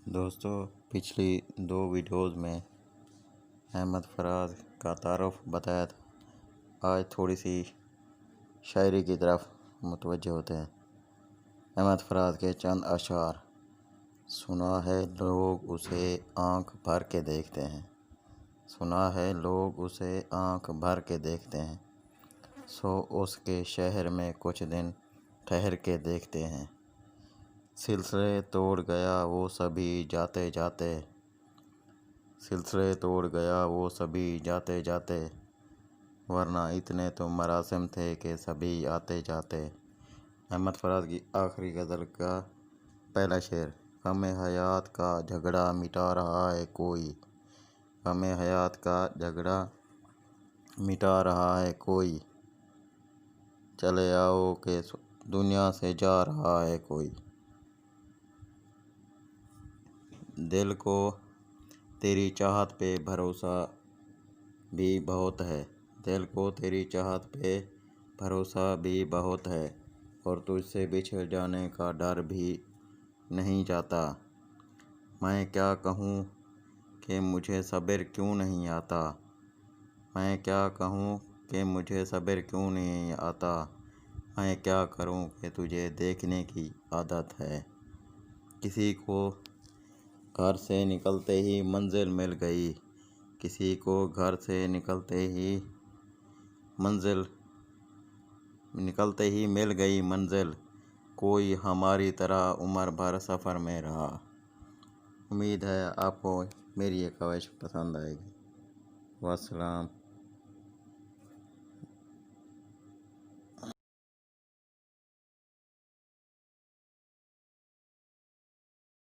دوستو، پچھلی 2 ویڈیوز میں احمد فراز کا تعارف بتایا تھا۔ آج تھوڑی سی شاعری کی طرف متوجہ ہوتے ہیں۔ احمد فراز کے چند اشعار۔ سنا ہے لوگ اسے آنکھ بھر کے دیکھتے ہیں، سنا ہے لوگ اسے آنکھ بھر کے دیکھتے ہیں، سو اس کے شہر میں کچھ دن ٹھہر کے دیکھتے ہیں۔ سلسلے توڑ گیا وہ سبھی جاتے جاتے، سلسلے توڑ گیا وہ سبھی جاتے جاتے، ورنہ اتنے تو مراسم تھے کہ سبھی آتے جاتے۔ احمد فراز کی آخری غزل کا پہلا شعر۔ غم حیات کا جھگڑا مٹا رہا ہے کوئی، غم حیات کا جھگڑا مٹا رہا ہے کوئی، چلے آؤ کہ دنیا سے جا رہا ہے کوئی۔ دل کو تیری چاہت پہ بھروسہ بھی بہت ہے، دل کو تیری چاہت پہ بھروسہ بھی بہت ہے، اور تجھ سے بچھڑ جانے کا ڈر بھی نہیں جاتا۔ میں کیا کہوں کہ مجھے صبر کیوں نہیں آتا، میں کیا کہوں کہ مجھے صبر کیوں نہیں آتا، میں کیا کروں کہ تجھے دیکھنے کی عادت ہے۔ کسی کو گھر سے نکلتے ہی منزل مل گئی، کسی کو گھر سے نکلتے ہی مل گئی منزل، کوئی ہماری طرح عمر بھر سفر میں رہا۔ امید ہے آپ کو میری یہ کاوش پسند آئے گی۔ والسلام۔